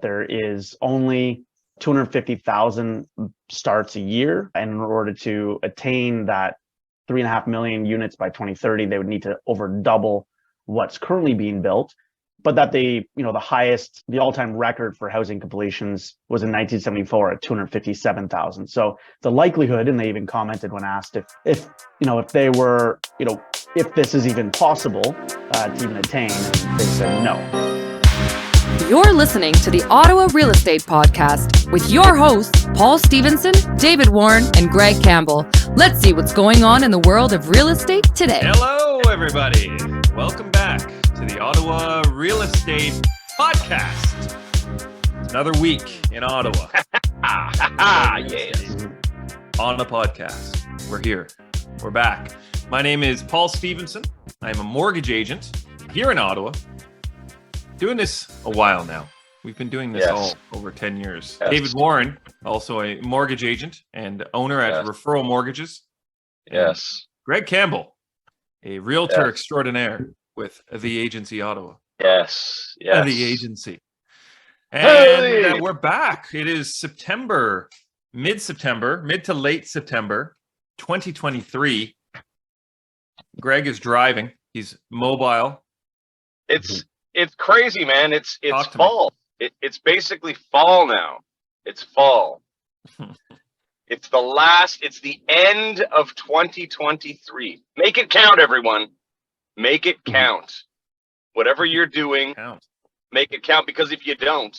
there is only 250,000 starts a year. And in order to attain that 3.5 million units by 2030, they would need to over double what's currently being built. But that the all-time record for housing completions was in 1974 at 257,000. So the likelihood, and they even commented when asked if this is even possible to even attain, they said no. You're listening to the Ottawa Real Estate Podcast with your hosts, Paul Stevenson, David Warren, and Greg Campbell. Let's see what's going on in the world of real estate today. Hello, everybody. Welcome back to the Ottawa Real Estate Podcast. Another week in Ottawa. Yes. On the podcast. We're here. We're back. My name is Paul Stevenson. I'm a mortgage agent here in Ottawa. Doing this a while now. We've been doing this all over 10 years. Yes. David Warren, also a mortgage agent and owner at Referral Mortgages. Yes. Greg Campbell, a realtor extraordinaire with the Agency Ottawa. Yes. The Agency. And we're back. It is September, mid to late September, 2023. Greg is driving. He's mobile. It's crazy, man. It's fall. It's basically fall now. It's fall. It's the end of 2023. Make it count, everyone. Make it count. Whatever you're doing, make it count, because if you don't,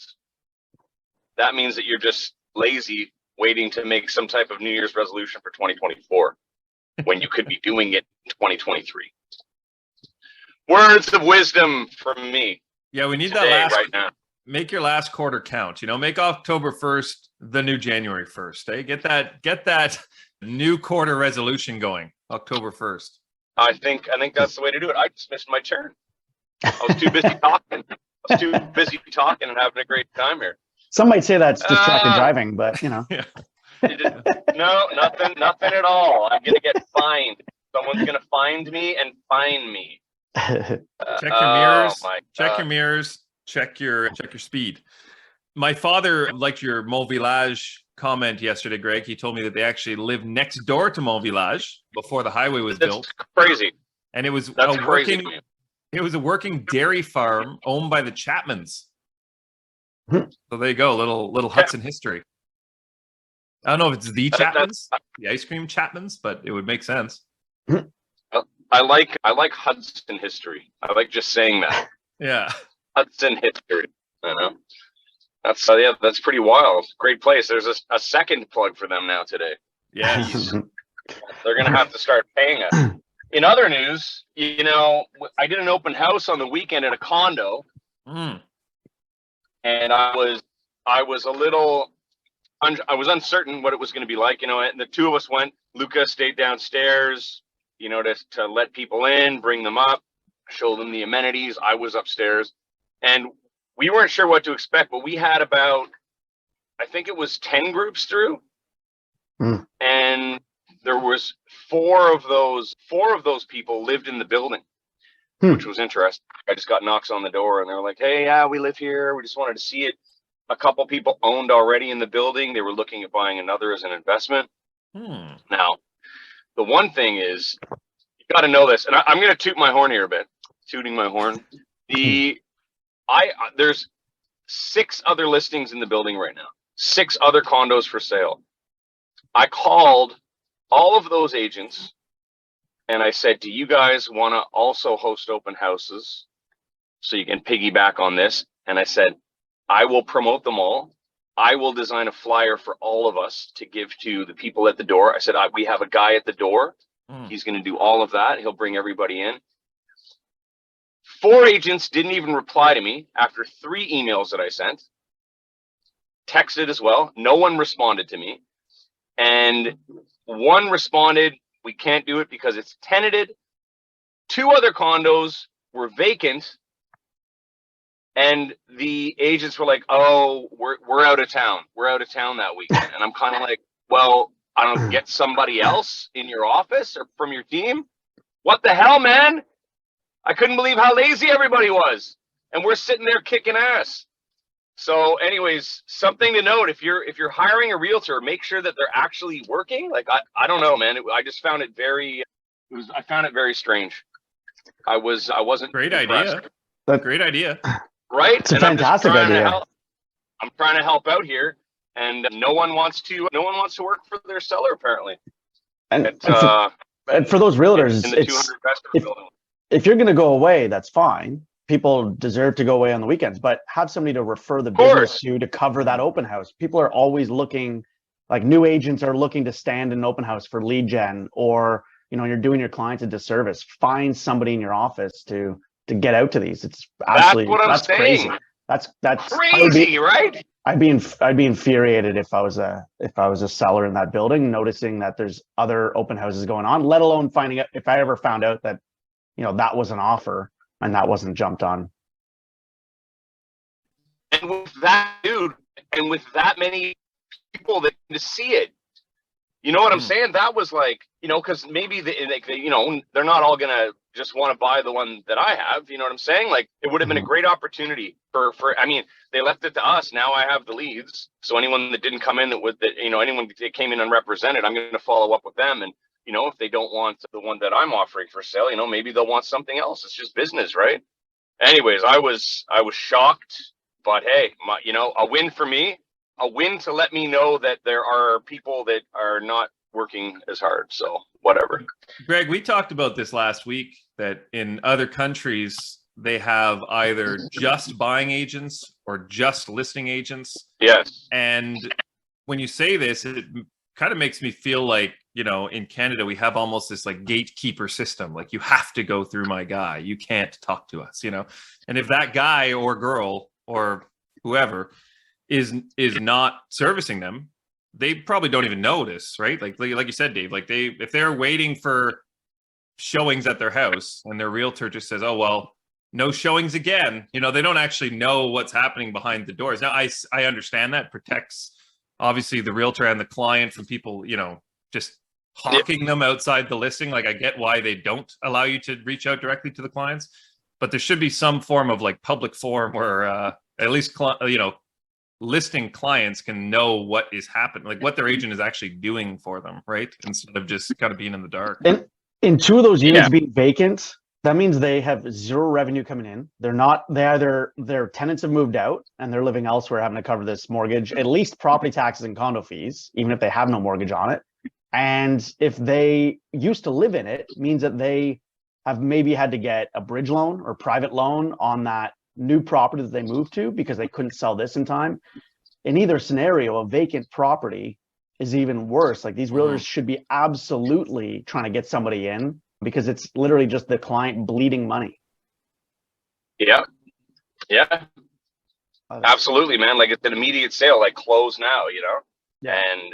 that means that you're just lazy waiting to make some type of New Year's resolution for 2024 when you could be doing it in 2023. Words of wisdom from me. Yeah, we need today, that right now. Make your last quarter count. Make October 1st the new January 1st. Get that new quarter resolution going. October 1st. I think that's the way to do it. I just missed my turn. I was too busy talking. And having a great time here. Some might say that's distracted driving, but Yeah. No, nothing at all. I'm gonna get fined. Someone's gonna find me and fine me. Check your mirrors. Check your mirrors. Check your speed. My father liked your Mont Village comment yesterday, Greg. He told me that they actually lived next door to Mont Village before the highway was built. Crazy. And it was It was a working dairy farm owned by the Chapmans. So there you go, little Hudson history. I don't know if it's the Chapmans, the ice cream Chapmans, but it would make sense. I like Hudson history. I like just saying that. Yeah. Hudson history. I know. That's pretty wild. Great place. There's a second plug for them now today. Yes. They're gonna have to start paying us. In other news, I did an open house on the weekend at a condo, and I was uncertain what it was going to be like. And the two of us went. Luca stayed downstairs, to let people in, bring them up, show them the amenities. I was upstairs, and we weren't sure what to expect, but we had about, I think it was 10 groups through, and there was four of those people lived in the building, which was interesting. I just got knocks on the door, and they were like, "Hey, yeah, we live here. We just wanted to see it." A couple people owned already in the building. They were looking at buying another as an investment. Now, the one thing is, you got to know this, and I'm going to toot my horn here a bit. Tooting my horn. There's 6 other listings in the building right now. 6 other condos for sale. I called all of those agents and I said, "Do you guys want to also host open houses so you can piggyback on this?" And I said, "I will promote them all. I will design a flyer for all of us to give to the people at the door." I said, "We have a guy at the door. He's going to do all of that. He'll bring everybody in." 4 agents didn't even reply to me after 3 emails that I sent. Texted as well. No one responded to me. And one responded, "We can't do it because it's tenanted." 2 other condos were vacant. And the agents were like, "Oh, we're out of town. We're out of town that weekend." And I'm kind of like, "Well, I don't get somebody else in your office or from your team. What the hell, man?" I couldn't believe how lazy everybody was. And we're sitting there kicking ass. So anyways, something to note, if you're hiring a realtor, make sure that they're actually working. Like, I don't know, man. I just found it I found it very strange. I wasn't Great impressed. idea. Great idea. Right? It's a fantastic idea. I'm trying to help out here, and no one wants to work for their seller apparently. And for those realtors, in the 200 best building. If you're going to go away, that's fine. People deserve to go away on the weekends, but have somebody to refer the business to cover that open house. People are always looking, like new agents are looking to stand in an open house for lead gen, or you're doing your clients a disservice. Find somebody in your office to get out to these. It's absolutely that's crazy. That's crazy, right? I'd be infuriated if I was a seller in that building, noticing that there's other open houses going on, let alone finding out if I ever found out that that was an offer and that wasn't jumped on. And with that, dude, and with that many people that to see it, you know what I'm saying? That was like, because maybe they're not all gonna just want to buy the one that I have. You know what I'm saying? Like, it would have been a great opportunity for. I mean, they left it to us. Now I have the leads. So anyone that didn't come in anyone that came in unrepresented, I'm going to follow up with them. And if they don't want the one that I'm offering for sale, maybe they'll want something else. It's just business, right? Anyways, I was shocked, but hey, a win for me. A win to let me know that there are people that are not working as hard. So whatever. Greg, we talked about this last week, that in other countries, they have either just buying agents or just listing agents. Yes. And when you say this, it kind of makes me feel like, in Canada, we have almost this like gatekeeper system. Like, you have to go through my guy. You can't talk to us, And if that guy or girl or whoever is not servicing them, they probably don't even notice, right? Like you said, Dave, like if they're waiting for showings at their house and their realtor just says, oh, well, no showings again, they don't actually know what's happening behind the doors. Now, I understand that protects obviously the realtor and the client from people, just hawking them outside the listing. Like, I get why they don't allow you to reach out directly to the clients, but there should be some form of like public forum where at least, listing clients can know what is happening, like what their agent is actually doing for them, right? Instead of just kind of being in the dark. And in two of those units being vacant, that means they have zero revenue coming in. Their tenants have moved out and they're living elsewhere, having to cover this mortgage, at least property taxes and condo fees, even if they have no mortgage on it. And if they used to live in it, it means that they have maybe had to get a bridge loan or private loan on that new property that they moved to because they couldn't sell this in time. In either scenario, a vacant property is even worse. Like, these realtors should be absolutely trying to get somebody in, because it's literally just the client bleeding money. Yeah. Absolutely, man. Like, it's an immediate sale, like close now, Yeah. And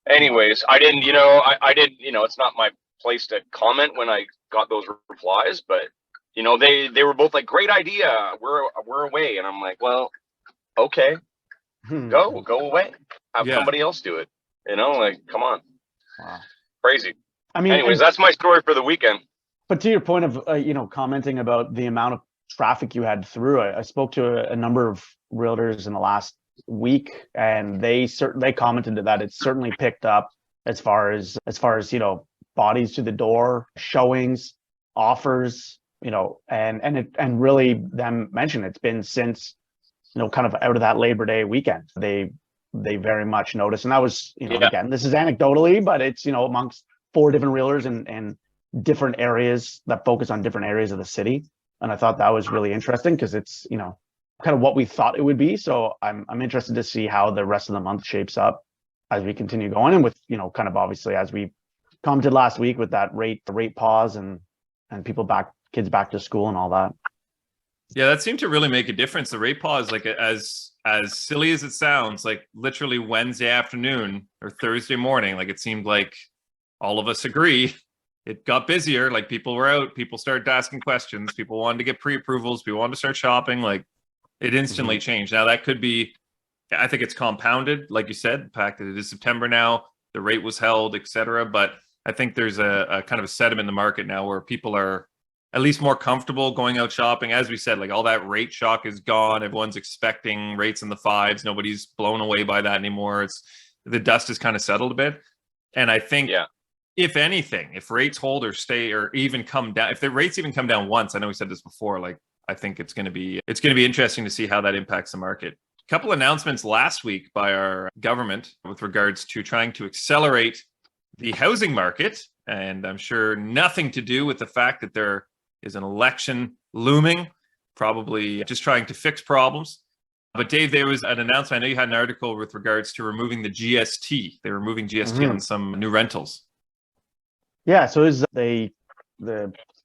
anyways, I didn't, it's not my place to comment when I got those replies, but they were both like, great idea. We're away. And I'm like, well, okay, go away. Have somebody else do it. Like, come on. Wow. Crazy. I mean, anyways, that's my story for the weekend. But to your point of, commenting about the amount of traffic you had through, I spoke to a number of realtors in the last week, and they commented that it's certainly picked up as far as bodies to the door, showings, offers, and really them mention it's been since, kind of out of that Labor Day weekend. They very much noticed. And that was, again, this is anecdotally, but it's, amongst 4 different realtors and different areas that focus on different areas of the city. And I thought that was really interesting because it's, kind of what we thought it would be. So I'm interested to see how the rest of the month shapes up as we continue going. And with, kind of obviously, as we commented last week with that rate pause and kids back to school and all that. Yeah, that seemed to really make a difference. The rate pause, like, as silly as it sounds, like literally Wednesday afternoon or Thursday morning, like it seemed like all of us agree it got busier. Like, people were out, people started asking questions, people wanted to get pre-approvals, people wanted to start shopping. Like, it instantly changed. Now that could be, I think it's compounded, like you said, the fact that it is September now, the rate was held, etc. But I think there's a kind of a sediment in the market now where people are at least more comfortable going out shopping. As we said, like all that rate shock is gone. Everyone's expecting rates in the fives. Nobody's blown away by that anymore. The dust has kind of settled a bit. And I think if anything, if rates hold or stay or even come down, if the rates even come down once, I know we said this before, like I think it's going to be interesting to see how that impacts the market. A couple announcements last week by our government with regards to trying to accelerate the housing market. And I'm sure nothing to do with the fact that there is an election looming, probably just trying to fix problems. But Dave, there was an announcement. I know you had an article with regards to removing the GST. They're removing GST on some new rentals. Yeah, so the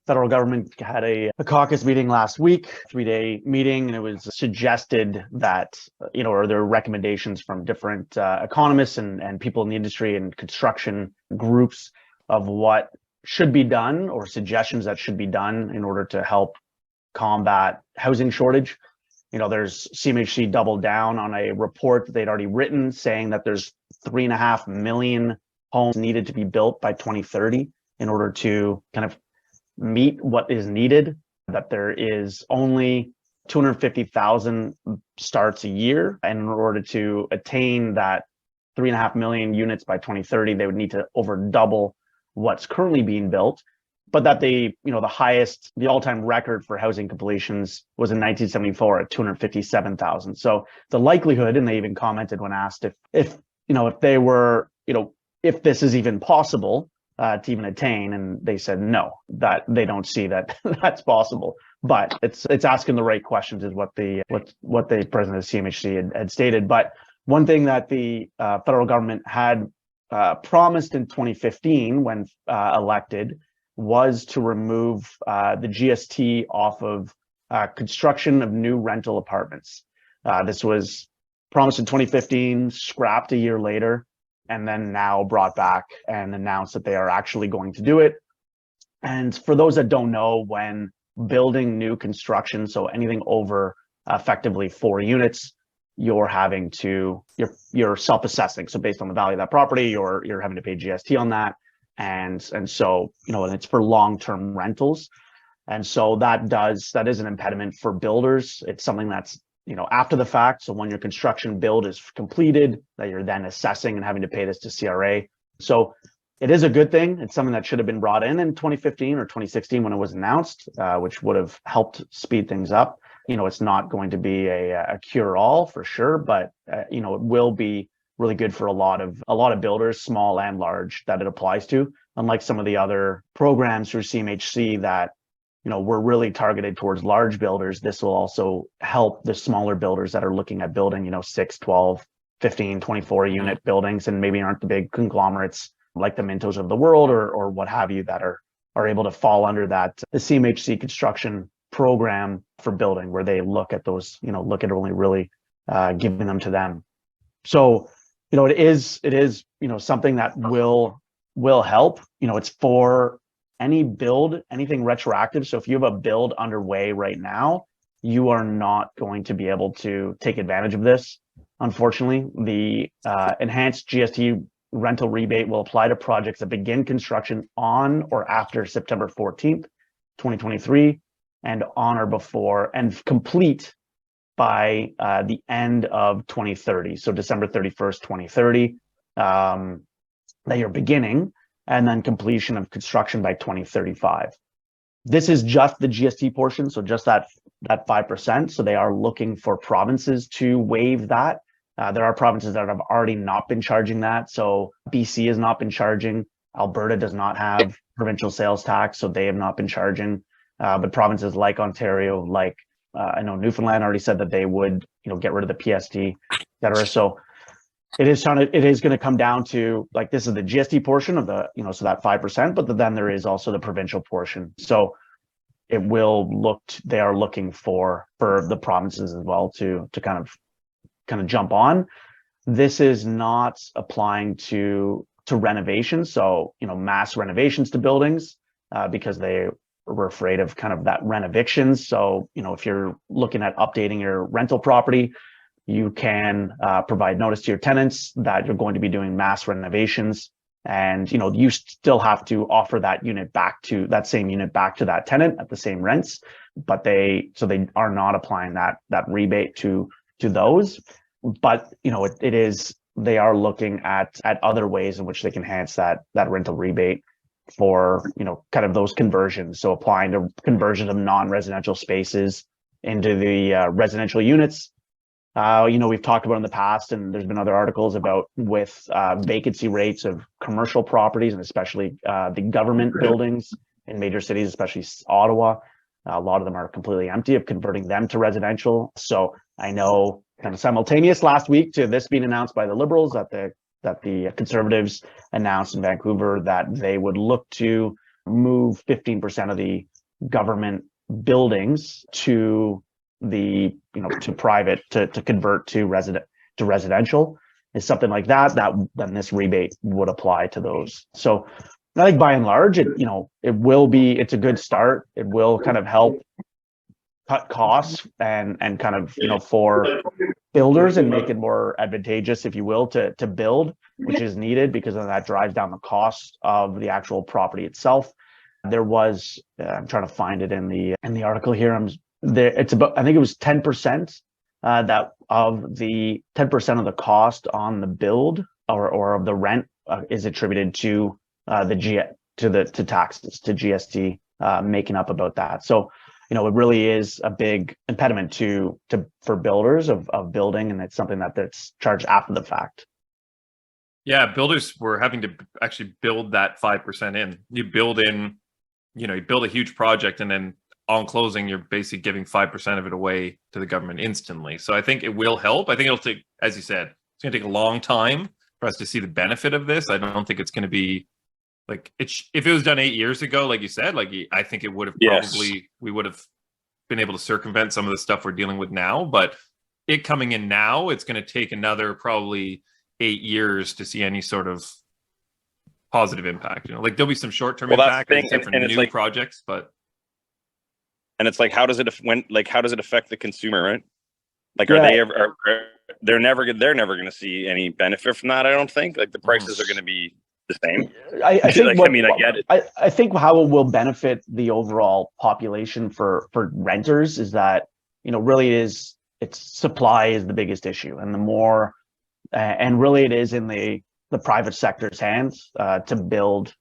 federal government had a caucus meeting last week, 3-day meeting, and it was suggested that, or there were recommendations from different economists and people in the industry and construction groups of what should be done or suggestions that should be done in order to help combat housing shortage. There's CMHC doubled down on a report that they'd already written saying that there's 3.5 million homes needed to be built by 2030 in order to kind of meet what is needed, that there is only 250,000 starts a year. And in order to attain that 3.5 million units by 2030, they would need to over double what's currently being built. But that the all-time record for housing completions was in 1974 at 257,000. So the likelihood, and they even commented when asked if this is even possible to even attain, and they said no, that they don't see that that's possible. But it's asking the right questions is what the president of CMHC had stated. But one thing that the federal government had promised in 2015 when elected was to remove the GST off of construction of new rental apartments. This was promised in 2015, scrapped a year later, and then now brought back and announced that they are actually going to do it. And for those that don't know, when building new construction, so anything over effectively 4 units, you're self-assessing. So based on the value of that property, you're having to pay GST on that. And so, and it's for long-term rentals. And so that is an impediment for builders. It's something that's, after the fact. So when your construction build is completed, that you're then assessing and having to pay this to CRA. So it is a good thing. It's something that should have been brought in 2015 or 2016 when it was announced, which would have helped speed things up. It's not going to be a cure-all for sure, but it will be really good for a lot of builders, small and large, that it applies to. Unlike some of the other programs through CMHC that we're really targeted towards large builders, this will also help the smaller builders that are looking at building 6, 12, 15, 24 unit buildings, and maybe aren't the big conglomerates like the Mintos of the world or what have you that are able to fall under that the CMHC construction program for building, where they look at those, look at only really giving them to them. So it is something that will help. It's for any build, anything retroactive. So if you have a build underway right now, you are not going to be able to take advantage of this. Unfortunately, the enhanced GST rental rebate will apply to projects that begin construction on or after September 14th, 2023, and on or before and complete by the end of 2030. So December 31st, 2030, that you're beginning, and then completion of construction by 2035. This is just the GST portion, so just that 5%. So they are looking for provinces to waive that. There are provinces that have already not been charging that. So BC has not been charging. Alberta does not have provincial sales tax, so they have not been charging. But provinces like Ontario, like I know Newfoundland already said that they would, get rid of the PST, et cetera. So it is going to come down to, like, this is the GST portion of the, so that 5%, but then there is also the provincial portion. So it will they are looking for the provinces as well to kind of jump on. This is not applying to renovations. So, mass renovations to buildings, because they were afraid of kind of that rent evictions. So, if you're looking at updating your rental property, you can provide notice to your tenants that you're going to be doing mass renovations. And, you still have to offer that same unit back to that tenant at the same rents, but they are not applying that rebate to those. But, they are looking at other ways in which they can enhance that rental rebate for, kind of those conversions. So applying to conversion of non-residential spaces into the residential units. We've talked about in the past, and there's been other articles about with vacancy rates of commercial properties, and especially the government buildings in major cities, especially Ottawa. A lot of them are completely empty, of converting them to residential. So I know kind of simultaneous last week to this being announced by the Liberals that the Conservatives announced in Vancouver that they would look to move 15% of the government buildings to to private to convert to residential, is something like that then this rebate would apply to those. So I think by and large it's a good start. It will kind of help cut costs and kind of for builders and make it more advantageous, if you will, to build, which is needed, because then that drives down the cost of the actual property itself. There was I'm trying to find it in the article here. It's about, I think it was 10% that of the 10% of the cost on the build or of the rent is attributed to to taxes, to GST, making up about that. So it really is a big impediment for builders of building, and it's something that's charged after the fact. Yeah, builders were having to actually build that 5% in. You build a huge project, and then on closing, you're basically giving 5% of it away to the government instantly. So I think it will help. I think it'll take, as you said, it's going to take a long time for us to see the benefit of this. I don't think it's going to be like if it was done 8 years ago, like you said, I think it would have we would have been able to circumvent some of the stuff we're dealing with now. But it coming in now, it's going to take another probably 8 years to see any sort of positive impact. There'll be some short-term impact for new projects, but. And it's like, how does it affect the consumer, right? They're never going to see any benefit from that. I don't think. The prices are going to be the same. I think I get it. I think how it will benefit the overall population for renters is that really it's supply is the biggest issue, and the more and really it is in the private sector's hands to build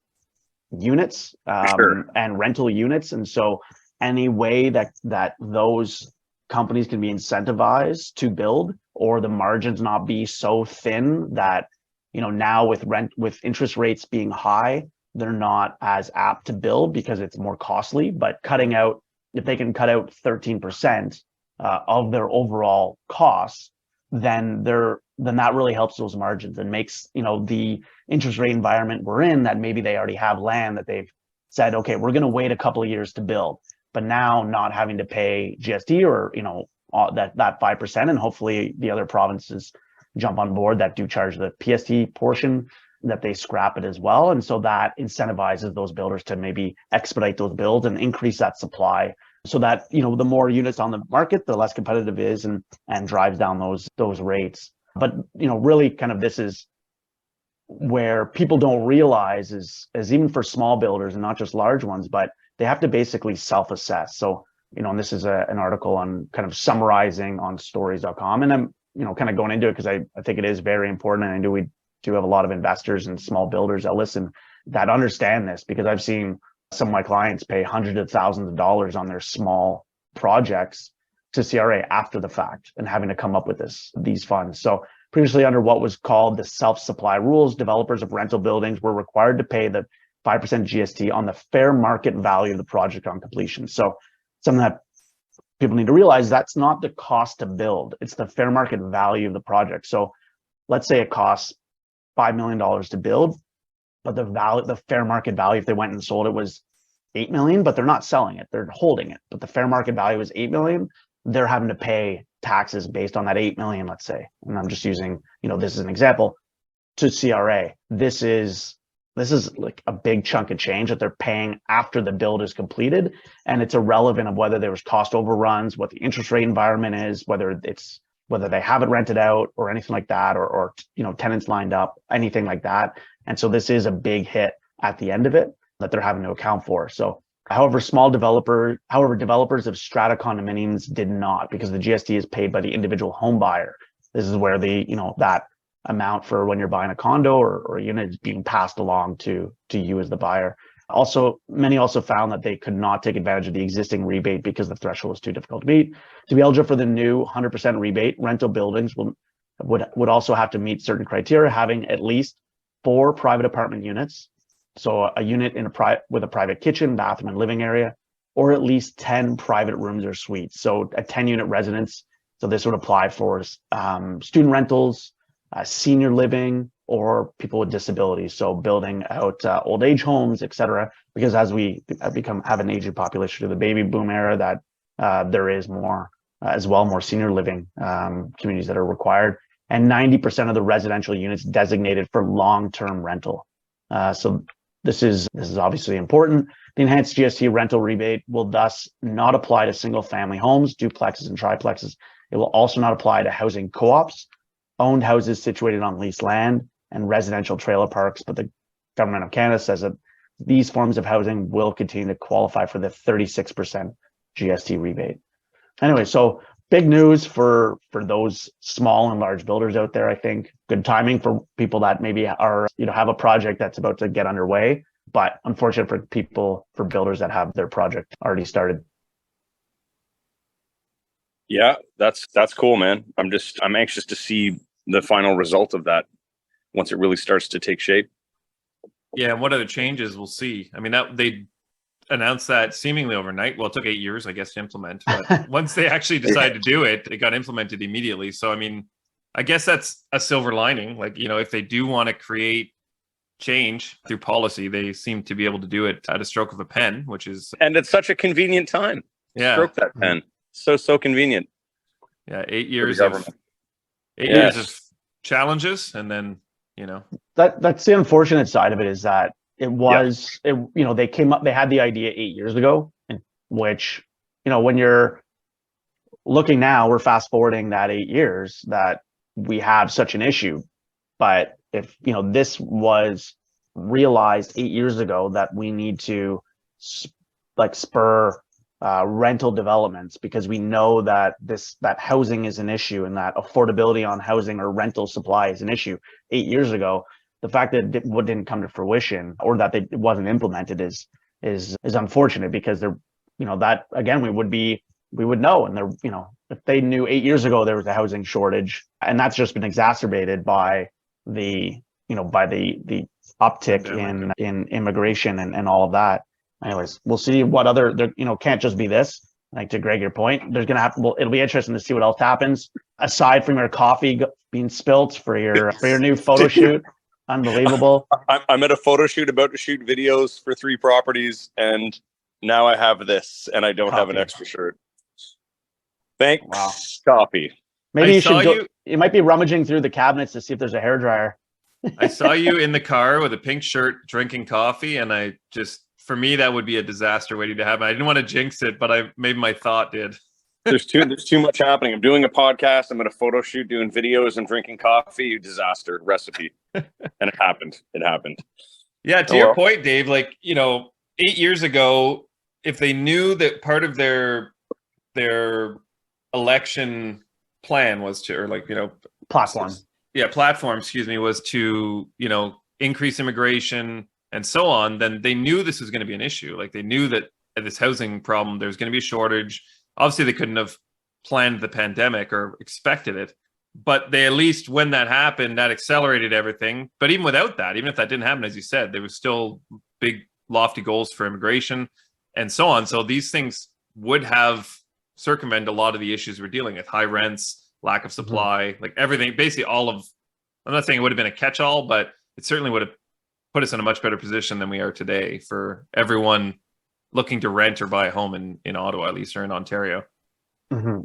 units and rental units, and so any way that those companies can be incentivized to build, or the margins not be so thin that now with interest rates being high, they're not as apt to build because it's more costly. But if they can cut out 13% of their overall costs, then that really helps those margins and makes the interest rate environment we're in, that maybe they already have land that they've said, okay, we're going to wait a couple of years to build, but now not having to pay GST or that 5%, and hopefully the other provinces jump on board that do charge the PST portion, that they scrap it as well. And so that incentivizes those builders to maybe expedite those builds and increase that supply, so that the more units on the market, the less competitive it is, and drives down those rates. But really kind of this is where people don't realize is even for small builders, and not just large ones, but they have to basically self-assess. So, and this is an article on kind of summarizing on stories.com. And I'm, kind of going into it because I think it is very important. And I know we do have a lot of investors and small builders that listen that understand this, because I've seen some of my clients pay hundreds of thousands of dollars on their small projects to CRA after the fact, and having to come up with these funds. So previously, under what was called the self-supply rules, developers of rental buildings were required to pay the 5% GST on the fair market value of the project on completion. So something that people need to realize, that's not the cost to build, it's the fair market value of the project. So let's say it costs $5 million to build, but the fair market value, if they went and sold it, was $8 million, but they're not selling it, they're holding it. But the fair market value is $8 million. They're having to pay taxes based on that $8 million, let's say. And I'm just using, this is an example, to CRA. This is like a big chunk of change that they're paying after the build is completed. And it's irrelevant of whether there was cost overruns, what the interest rate environment is, whether they have it rented out or anything like that, or tenants lined up, anything like that. And so this is a big hit at the end of it that they're having to account for. So however, developers of strata condominiums did not, because the GST is paid by the individual home buyer. This is where that amount for when you're buying a condo or a unit is being passed along to you as the buyer. Also, many also found that they could not take advantage of the existing rebate because the threshold was too difficult to meet. To be eligible for the new 100% rebate, rental buildings would also have to meet certain criteria, having at least 4 private apartment units, so a unit with a private kitchen, bathroom, and living area, or at least 10 private rooms or suites. So a 10-unit residence. So this would apply for student rentals, senior living, or people with disabilities. So building out old age homes, et cetera, because as we have an aging population through the baby boom era, that there is more senior living communities that are required, and 90% of the residential units designated for long-term rental. So this is obviously important. The enhanced GST rental rebate will thus not apply to single-family homes, duplexes, and triplexes. It will also not apply to housing co-ops, owned houses situated on leased land, and residential trailer parks. But the government of Canada says that these forms of housing will continue to qualify for the 36% GST rebate. Anyway, so big news for those small and large builders out there. I think good timing for people that maybe are, have a project that's about to get underway, but unfortunate for builders that have their project already started. Yeah, that's cool, man. I'm anxious to see the final result of that once it really starts to take shape. Yeah, and what other changes we'll see. I mean, that they announced that seemingly overnight. Well, it took 8 years, I guess, to implement. But once they actually decided to do it, it got implemented immediately. So, I mean, I guess that's a silver lining. Like, if they do want to create change through policy, they seem to be able to do it at a stroke of a pen, which is... And it's such a convenient time. Yeah. Stroke that pen. So convenient. Yeah, 8 years of... 8 years of challenges, and then, That's the unfortunate side of it, is that they had the idea 8 years ago, in which, when you're looking now, we're fast forwarding that 8 years that we have such an issue. But if, this was realized 8 years ago, that we need to spur rental developments, because we know that that housing is an issue and that affordability on housing or rental supply is an issue 8 years ago. The fact that it didn't come to fruition, or that it wasn't implemented, is unfortunate, because that again, we would know. And if they knew 8 years ago there was a housing shortage, and that's just been exacerbated by the uptick in immigration and all of that. Anyways, we'll see what other, can't just be this. Like, to Greg, your point, it'll be interesting to see what else happens aside from your coffee being spilt for your new photo shoot. Unbelievable. I'm at a photo shoot, about to shoot videos for 3 properties, and now I have this, and I don't have an extra shirt. Thanks, wow. Coffee. Maybe you might be rummaging through the cabinets to see if there's a hairdryer. I saw you in the car with a pink shirt drinking coffee, and for me, that would be a disaster waiting to happen. I didn't want to jinx it, but maybe my thought did. There's too much happening. I'm doing a podcast. I'm at a photo shoot, doing videos, and drinking coffee. Disaster recipe. And it happened. Yeah, to your point, Dave, 8 years ago, if they knew that part of their election plan was to, platform. Yeah, platform, was to, increase immigration and so on, then they knew this was going to be an issue. Like, they knew that this housing problem, there's going to be a shortage. Obviously, they couldn't have planned the pandemic or expected it, but they, at least when that happened, that accelerated everything. But even without that, even if that didn't happen, as you said, there was still big, lofty goals for immigration and so on. So these things would have circumvented a lot of the issues we're dealing with: high rents, lack of supply, like everything, basically all of, I'm not saying it would have been a catch-all, but it certainly would have put us in a much better position than we are today for everyone looking to rent or buy a home in Ottawa, at least, or in Ontario. Mm-hmm.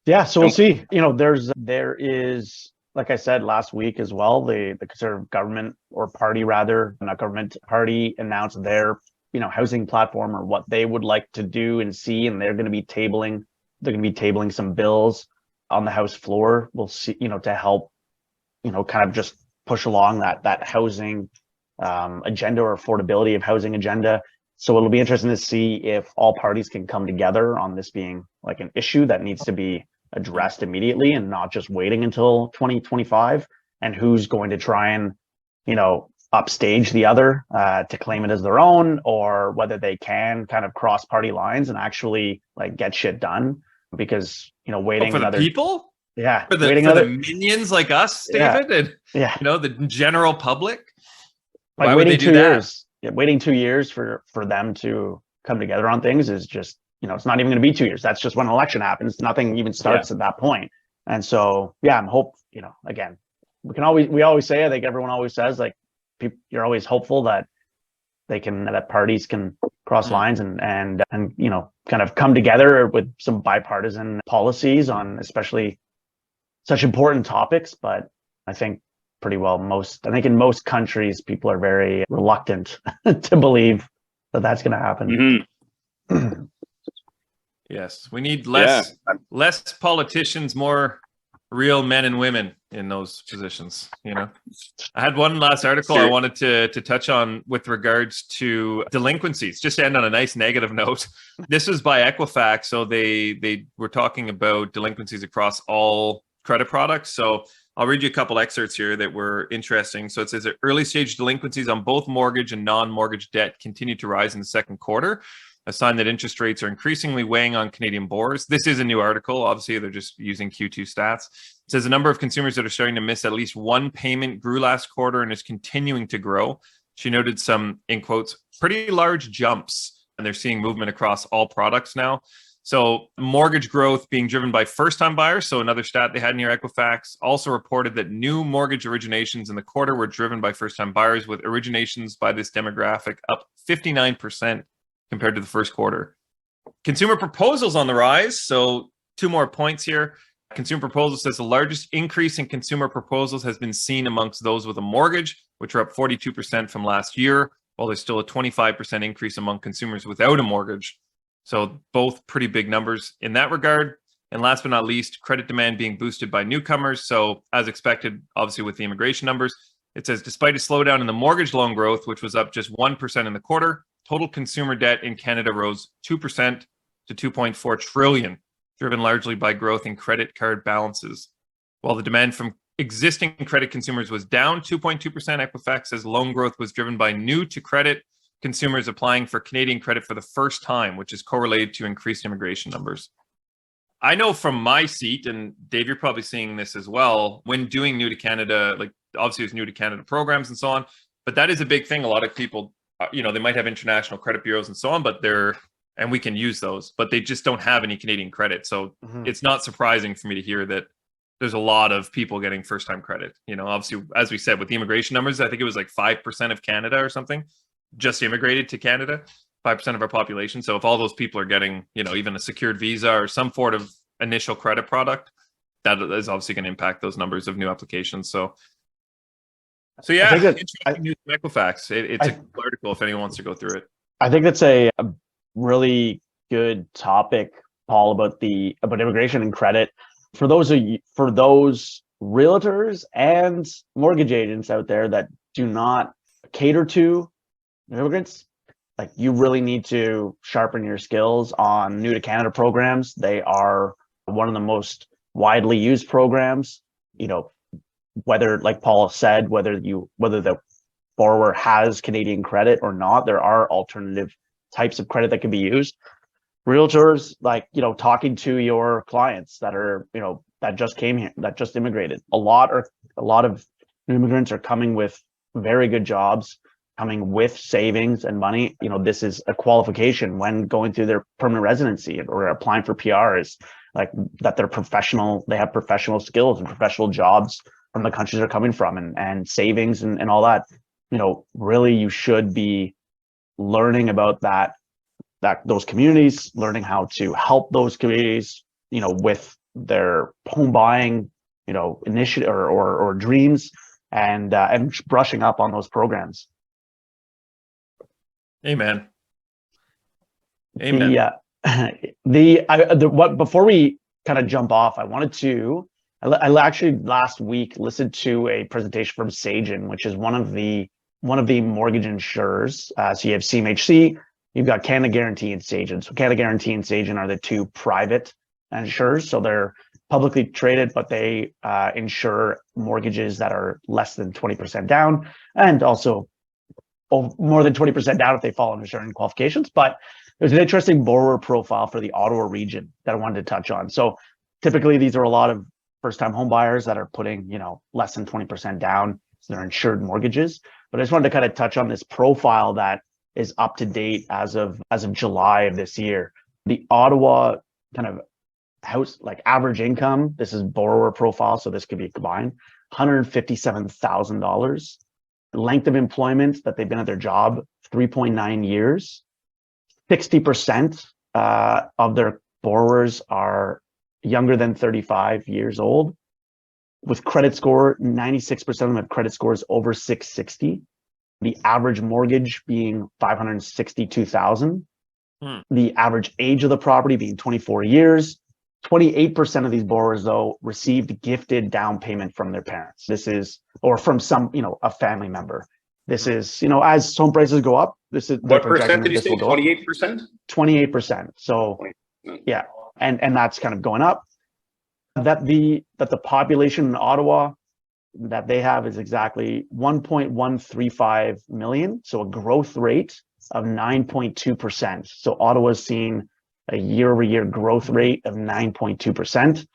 Yeah, so we'll see. There is, like I said last week as well, the Conservative government, or party rather, not government, party, announced their housing platform, or what they would like to do and see, and they're going to be tabling some bills on the House floor. We'll see, to help, kind of just push along that housing agenda or affordability of housing agenda. So it'll be interesting to see if all parties can come together on this being like an issue that needs to be addressed immediately and not just waiting until 2025, and who's going to try and, upstage the other to claim it as their own, or whether they can kind of cross party lines and actually like get shit done. Because, waiting for another the people, yeah, for the minions like us, David, and the general public. Like why would they do 2 that? years, waiting 2 years for them to come together on things is just, it's not even going to be 2 years. That's just when an election happens. Nothing even starts at that point. And so, I'm again, we always say, I think everyone always says, like, you're always hopeful that that parties can cross lines and kind of come together with some bipartisan policies on especially such important topics. But I think pretty well in most countries, people are very reluctant to believe that that's going to happen. Mm-hmm. Yes, we need less politicians, more real men and women in those positions. I had one last article I wanted to touch on with regards to delinquencies, just to end on a nice negative note. This was by Equifax. So they were talking about delinquencies across all credit products. So I'll read you a couple excerpts here that were interesting. So it says that early stage delinquencies on both mortgage and non-mortgage debt continued to rise in the second quarter, a sign that interest rates are increasingly weighing on Canadian borrowers. This is a new article. Obviously, they're just using Q2 stats. It says the number of consumers that are starting to miss at least one payment grew last quarter and is continuing to grow. She noted some, in quotes, pretty large jumps, and they're seeing movement across all products now. So mortgage growth being driven by first-time buyers. So another stat they had near Equifax also reported that new mortgage originations in the quarter were driven by first-time buyers, with originations by this demographic up 59% compared to the first quarter. Consumer proposals on the rise. So 2 more points here. Consumer proposals says the largest increase in consumer proposals has been seen amongst those with a mortgage, which are up 42% from last year, while there's still a 25% increase among consumers without a mortgage. So both pretty big numbers in that regard. And last but not least, credit demand being boosted by newcomers. So as expected, obviously with the immigration numbers, it says despite a slowdown in the mortgage loan growth, which was up just 1% in the quarter, total consumer debt in Canada rose 2% to 2.4 trillion, driven largely by growth in credit card balances. While the demand from existing credit consumers was down 2.2%, Equifax says loan growth was driven by new to credit consumers applying for Canadian credit for the first time, which is correlated to increased immigration numbers. I know from my seat, and Dave, you're probably seeing this as well, when doing new to Canada, like obviously it's new to Canada programs and so on, but that is a big thing. A lot of people, they might have international credit bureaus and so on, but and we can use those, but they just don't have any Canadian credit. So It's not surprising for me to hear that there's a lot of people getting first-time credit. Obviously, as we said, with the immigration numbers, I think it was like 5% of Canada or something just immigrated to Canada, 5% of our population. So if all those people are getting, even a secured visa or some sort of initial credit product, that is obviously going to impact those numbers of new applications. So yeah, interesting news from Equifax. It's a cool article if anyone wants to go through it. I think that's a really good topic, Paul, about immigration and credit. For those realtors and mortgage agents out there that do not cater to immigrants, like, you really need to sharpen your skills on new to Canada programs. They are one of the most widely used programs. Whether, like Paul said, whether the borrower has Canadian credit or not, there are alternative types of credit that can be used. Realtors, talking to your clients that are, that just came here, that just immigrated. A lot of immigrants are coming with very good jobs, coming with savings and money. This is a qualification when going through their permanent residency or applying for PR, is like that they're professional, they have professional skills and professional jobs from the countries they're coming from, and savings and all that. Really, you should be learning about those communities, learning how to help those communities, with their home buying, initiative or dreams, and brushing up on those programs. Amen. Before we kind of jump off, I wanted to I actually last week listened to a presentation from Sagen, which is one of the mortgage insurers. So you have CMHC, you've got Canada Guarantee and Sagen. So Canada Guarantee and Sagen are the two private insurers. So they're publicly traded, but they insure mortgages that are less than 20% down, and also more than 20% down if they fall under certain qualifications. But there's an interesting borrower profile for the Ottawa region that I wanted to touch on. So typically these are a lot of first-time home buyers that are putting, less than 20% down. So they're insured mortgages. But I just wanted to kind of touch on this profile that is up to date as of July of this year. The Ottawa kind of house, like average income, this is borrower profile, so this could be combined, $157,000. Length of employment that they've been at their job, 3.9 years. 60% of their borrowers are younger than 35 years old. With credit score, 96% of them have credit scores over 660. The average mortgage being $562,000. The average age of the property being 24 years. 28% of these borrowers, though, received gifted down payment from their parents. This is, or from some, a family member. This is, as home prices go up, this is what percent did you say? 28%? 28%. So, yeah, and that's kind of going up. That the population in Ottawa that they have is exactly 1.135 million. So a growth rate of 9.2%. So Ottawa's seen a year-over-year growth rate of 9.2%,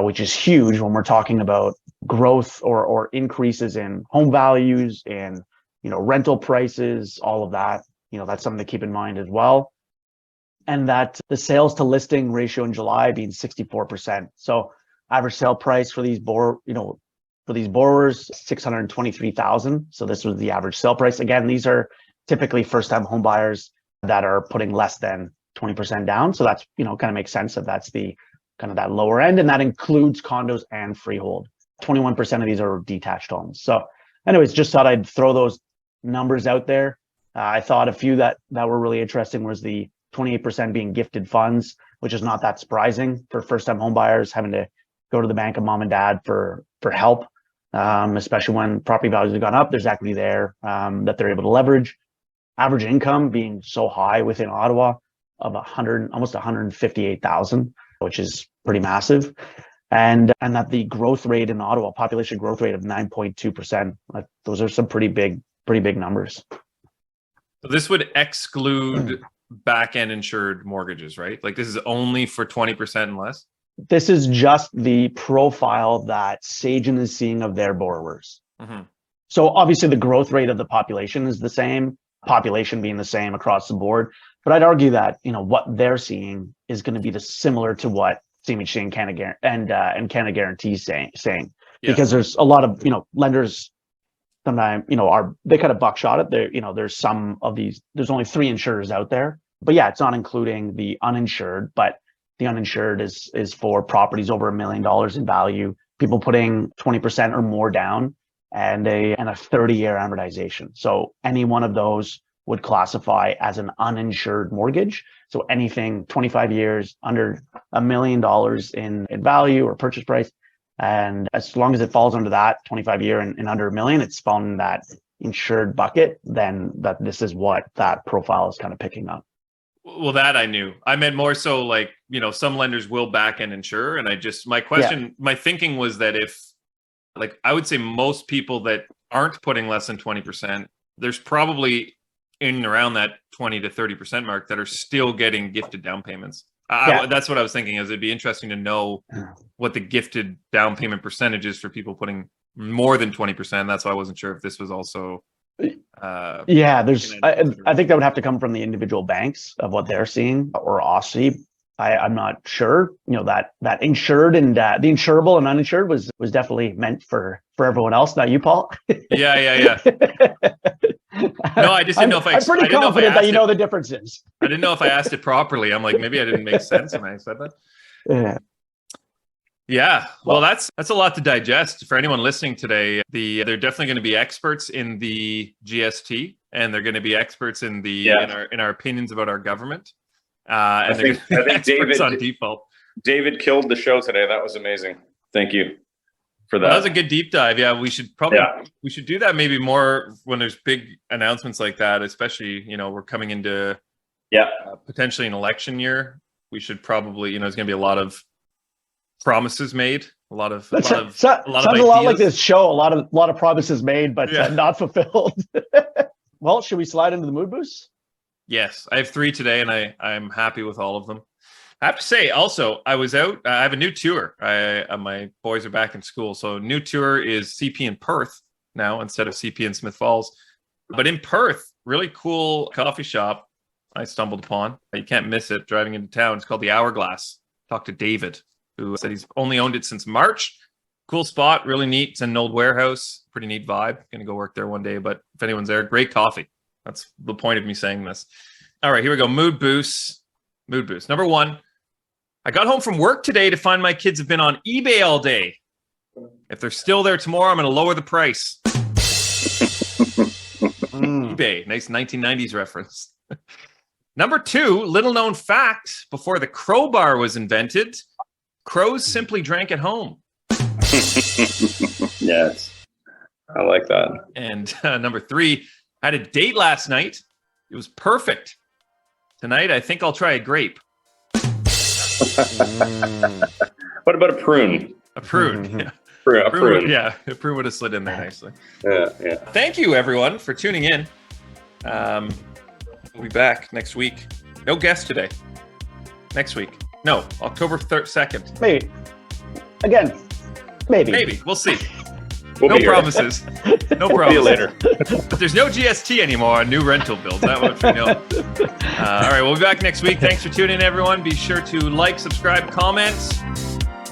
which is huge when we're talking about growth or increases in home values and, rental prices, all of that. That's something to keep in mind as well. And that the sales to listing ratio in July being 64%. So average sale price for these borrowers, $623,000. So this was the average sale price. Again, these are typically first-time home buyers that are putting less than 20% down. So that's, kind of makes sense that that's the kind of that lower end. And that includes condos and freehold. 21% of these are detached homes. So anyways, just thought I'd throw those numbers out there. I thought a few that were really interesting was the 28% being gifted funds, which is not that surprising for first-time home buyers having to go to the bank of mom and dad for help, especially when property values have gone up. There's equity there that they're able to leverage. Average income being so high within Ottawa of almost 158,000, which is pretty massive. And that the growth rate in Ottawa, population growth rate of 9.2%. Those are some pretty big numbers. So this would exclude back-end insured mortgages, right? Like this is only for 20% and less? This is just the profile that Sagen is seeing of their borrowers. So obviously the growth rate of the population is the same, population being the same across the board. But I'd argue that, what they're seeing is going to be similar to what CMHC and Canada Canada Guarantee saying, because there's a lot of, lenders sometimes, they kind of buckshot it. There, there's some of these, there's only 3 insurers out there, but yeah, it's not including the uninsured, but the uninsured is for properties over $1 million in value, people putting 20% or more down and a 30-year amortization. So any one of those would classify as an uninsured mortgage. So anything 25 years under $1 million in value or purchase price. And as long as it falls under that 25-year and under $1 million, it's fallen in that insured bucket, then this is what that profile is kind of picking up. Well, that I knew. I meant more so like, some lenders will back end insure. And my thinking was that if, like, I would say most people that aren't putting less than 20%, there's probably in and around that 20 to 30% mark that are still getting gifted down payments. That's what I was thinking, is it'd be interesting to know what the gifted down payment percentage is for people putting more than 20%. That's why I wasn't sure if this was also. I think that would have to come from the individual banks of what they're seeing, or OSFI. I'm not sure. That insured and the insurable and uninsured was definitely meant for everyone else, not you, Paul. Yeah. No, I just didn't know if I'm pretty confident that the differences. I didn't know if I asked it properly. I'm like, maybe I didn't make sense when I said that. Yeah. Well, that's a lot to digest for anyone listening today. They're definitely going to be experts in the GST, and they're going to be experts in in our opinions about our government. And I think David on default. David killed the show today. That was amazing. Thank you for that. Well, that was a good deep dive. Yeah, we should do that maybe more when there's big announcements like that, especially, we're coming into potentially an election year. We should probably, there's going to be a lot of promises made, a lot of sounds a lot like this show. A lot of promises made, but not fulfilled. Well, should we slide into the mood boost? Yes, I have 3 today, and I'm happy with all of them. I have to say, also, I was out. I have a new tour. My boys are back in school, so new tour is CP in Perth now instead of CP in Smith Falls. But in Perth, really cool coffee shop I stumbled upon. You can't miss it driving into town. It's called the Hourglass. Talked to David, who said he's only owned it since March. Cool spot, really neat. It's in an old warehouse. Pretty neat vibe. Gonna go work there one day, but if anyone's there, great coffee. That's the point of me saying this. All right, here we go. Mood boost. Number 1. I got home from work today to find my kids have been on eBay all day. If they're still there tomorrow, I'm going to lower the price. eBay, nice 1990s reference. Number 2, little known fact, before the crowbar was invented, crows simply drank at home. Yes, I like that. And number 3, I had a date last night. It was perfect. Tonight, I think I'll try a grape. What about a prune? A prune, yeah. A prune. Yeah, a prune would have slid in there nicely. Yeah. Thank you, everyone, for tuning in. We'll be back next week. No guest today. Next week. No, October 2nd. Maybe. Again, maybe. Maybe. We'll see. No promises. No promises. See you later. But there's no GST anymore on new rental bills. That much we know. All right, we'll be back next week. Thanks for tuning in, everyone. Be sure to like, subscribe, comment.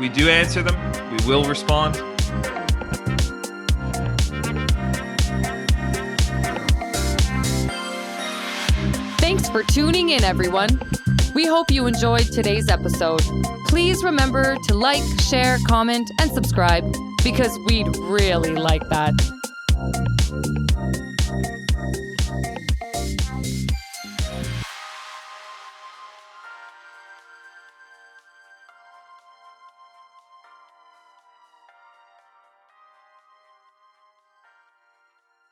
We do answer them. We will respond. Thanks for tuning in, everyone. We hope you enjoyed today's episode. Please remember to like, share, comment, and subscribe because we'd really like that.